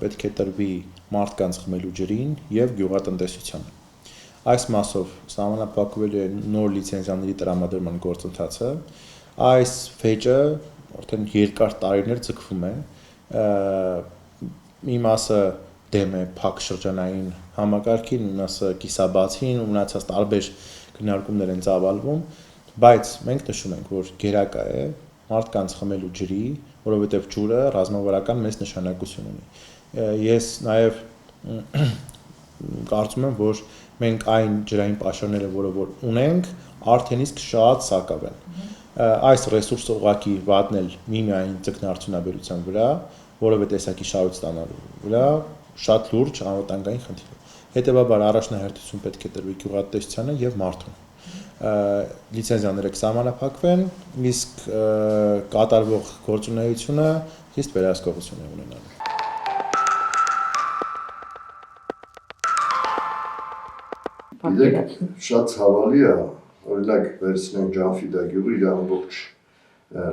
պետք է տրվի մարդկանց խմելու ջրին և գյուղատնտեսությանը։ Այս մասով սահմանափակվել է նոր լիցենզիաների տրամադրման գործընթացը, այս վեճը արդեն երկար տարիներ ձգվում է, մի մասը դեմ է փակ շրջանային համակարգին, մի մասը կիսաբացին, ու մնացած տարբեր քննարկումներ են ծավալվում, բայց մենք նշում ենք, որ գերակա է մարդկանց խմելու ջրի, որովհետև ջուրը ռազմավարական մեծ նշանակություն ունի։ Ես նաև կարծում եմ, որ մենք այն ջրային պաշարները, որ ունենք, արդեն իսկ շատ սակավ են։ Այս ռեսուրսը ուղղակի վատնել միմիայն ձկնարդյունաբերության վրա, որևէ տեսակի շահույթ ստանալու վրա շատ լուրջ անվտանգային խնդիր է։ Հետևաբար առաջնահերթություն պետք է տրվի գյուղատնտեսությանը և մարդուն։ Լիցենզիաները կսահմանափակվեն, իսկ կատարվող գործունեությունը խիստ վերահսկողություն է ունենալու։ Գիտեք, շատ ցավալի է, օրինակ վերցնենք Ջանֆիդա գյուղը իր ամբողջ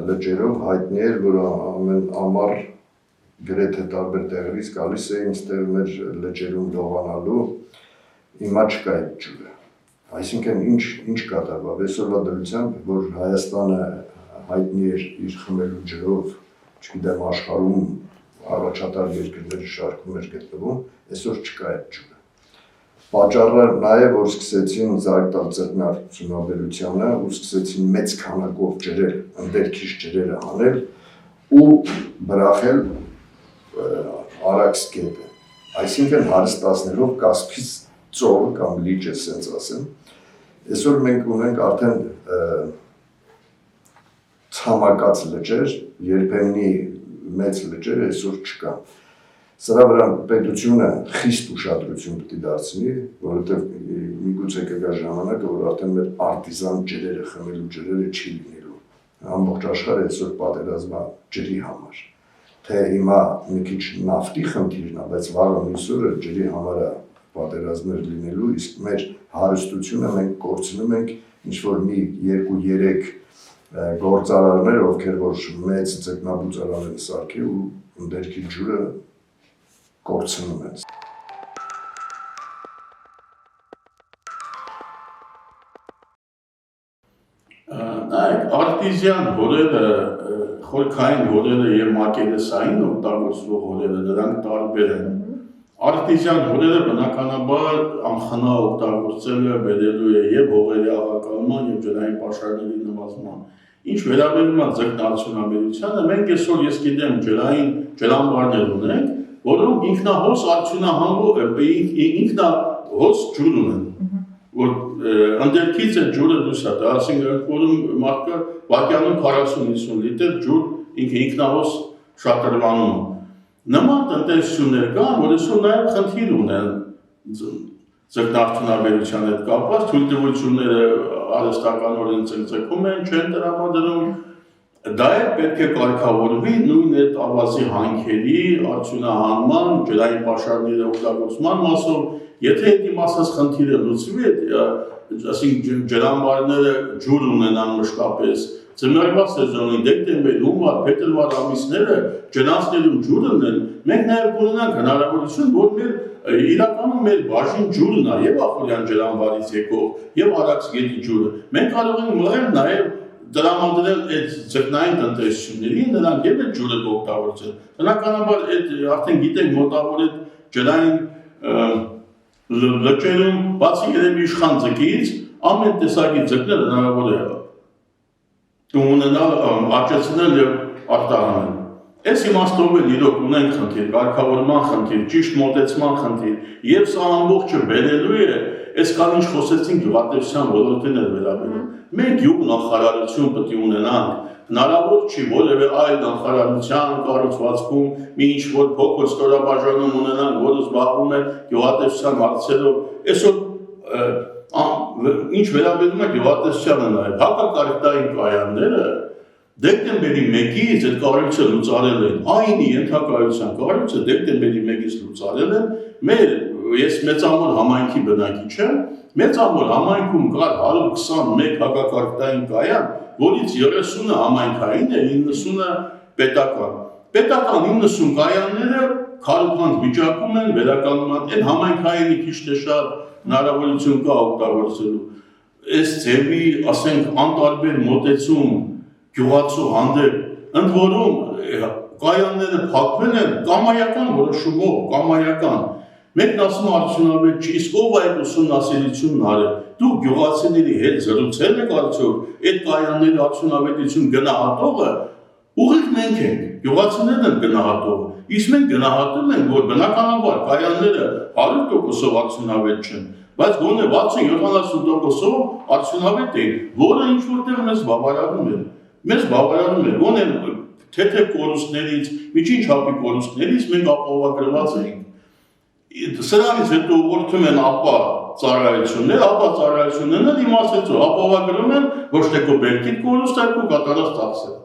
լճերով հայտնի էր, որ ամեն ամառ գրեթե տարբեր տեղերից գալիս էին ստեղ մեր լճերում լողանալու, հիմա չկա այդ ջուրը։ Այսինքն ինչ կատարվավ, այսօրվա դրությամբ, որ Հայաստանը հայտնի էր իր խմելու ջրով, չգիտեմ աշխարհում առաջատար երկրների շարքում էր գտնվում, այսօր չկա այդ ջուրը։ Պատճառը նաև, որ սկսեցին զարգ տալ ձկնարդյունաբերությանը ու սկսեցին մեծ քանակով ջրեր, ընդերքիչ ջրերը հանել ու բրախել Արաքս գետը, այսինքն հարստացնելով Կասպից ծովը կամ լիճը, ասենց ասեմ, այսօր մենք ունենք արդեն ցամաքած լճեր, երբեմնի մեծ լճեր այսօր չկան։ Սրա վրա պետությունը խիստ ուշադրություն պետք է դարձնի, որովհետև միգուցե կգա ժամանակը, որ արդեն մեր արտիզան ջրերը, խմելու ջրերը չի լինելու։ Ամբողջ աշխարհը այսօր պատերազմ է ջրի համար։ Թե հիմա մի քիչ նավթի խնդիրն է, բայց վաղը մյուս օրը ջրի համար է պատերազմներ լինելու, իսկ մեր հարստությունը մենք կորցնում ենք ինչ-որ մի 2-3 գործարարներ, ովքեր որ մեծ ձկնաբուծարան են սարքել ու ընդերքի ջուրը կորցնում են։ Նայեք, արտիզյան հորերը, խորքային հորերը և մակերեսային օգտագործվող հորերը, դրանք տարբեր են։ Արտիզյան հորերը բնականաբար անխնա օգտագործելը բերելու է և հողերի աղակալման և ջրային պաշարների նվազման։ Ինչ վերաբերում է ձկնարդյունաբերությանը, մենք այսօր ես գիտեմ ջրամբարներ ունենք, որոնք ինքնահոս ջուր ունեն, որ ընդերքից է ջուրը դուրս է, ասենք որում մարդը վայրկյանում 40-50 լիտր ջուր ինքնահոս շատրվանում է։ Նման տնտեսություններ կան, որ այսօր նաև խնդիր ունեն ձկնարդյունաբերության հետ կապված, թույլտվությունները արհեստականորեն ձգձգում են, չեն տրամադրում, դա էլ պետք է կարգավորվի նույն այդ ավազի հանքերի, արդյունահանման, ջրային պաշարների օգտագործման մասով, եթե այդ իմացած խնդիրը լուծվի, ասենք ջրամբարները ջուր ունենան մշտապես, ձմեռվա սեզոնին դեկտեմբեր, հունվար, փետրվար ամիսները ջրանցներում ջուր ունեն, մենք նաև կունենանք հնարավորություն, որ իրականում մեր բաժին ջուրն է, և Ախորյան ջրամբարից եկող, և Արաքս գետի ջուրը, մենք կարող ենք մղել նաև տրամադրել այդ ձկնային տնտեսություններին, նրանք և այդ ջուրը կօգտագործեն։ Բնականաբար արդեն գիտենք մոտավոր այդ ջրային լճերում, բացի երևի իշխան ձկից, ամեն տեսակի ձկներ հնարավոր է ունենալ, աճեցնել և արտահանել։ Այս իմաստով էլ իրոք ունենք խնդիր, կարգավորման խնդիր, ճիշտ մոտեցման խնդիր, և սա ամբողջը բերելու է, այսքան ինչ խոսեցինք գյուղատնտեսության ոլորտին էլ վերաբերում։ Մենք գյուղ նախարարություն պետք է ունենանք, հնարավոր չի որևէ այլ նախարարության կառուցվածքում մի ինչ-որ փոքր ստորաբաժանում ունենանք, որը զբաղվում է գյուղատնտեսության հարցերով։ Այսօր ինչ վերաբերում է գյուղատնտեսությանը նաև, հակակարիքային կայանները դեկտեմբերի 1-ից այդ կառույցը լուծարել են, այնի ենթակայության կառույցը դեկտեմբերի 1-ից լուծարել են, ես Մեծամոր համայնքի բնակիչ եմ, Մեծամոր համայնքում կար 121 հակակարիքային կայան, որից 30-ը համայնքային է, 90-ը պետական։ Պետական 90 կայանները քարոքանդ վիճակում են, վերականգնում են, այն համայնքային քիչ թե շատ հնարավորություն կա օգտագործելու։ Այս ձևի, ասենք, անտարբեր մոտեցում գյուղացու հանդեպ, ընդ որում կայանները փակվել են կամայական որոշումով, կամայական։ Մեկն ասում արդյունավետ չի, իսկ ով այդ ուսումնասիրությունն արել։ Դու գյուղացիների հետ զրուցել եք արդյոք այդ կայանների արդյունավետություն գնահատողը ուղիղ մենք ենք, գյուղացիներն են գնահատողը։ Իսկ մենք գնահատում ենք, որ բնականաբար կայանները 100%-ով արդյունավետ չեն, բայց գոնե 60-70%-ով արդյունավետ են, որը ինչ որտեղ մեզ բավարարում է։ Մեզ բավարարում է, գոնե թեթև կորուստներից, միջին չափի կորուստներից մենք ապահովագրված ենք։ Սրանից հետո ուղղորդում են ապա ծառայություններն իմացեցու ապահովագրում են ոչ թե քո բերքիդ կորուստ, այլ քո կատարած ծախսերը։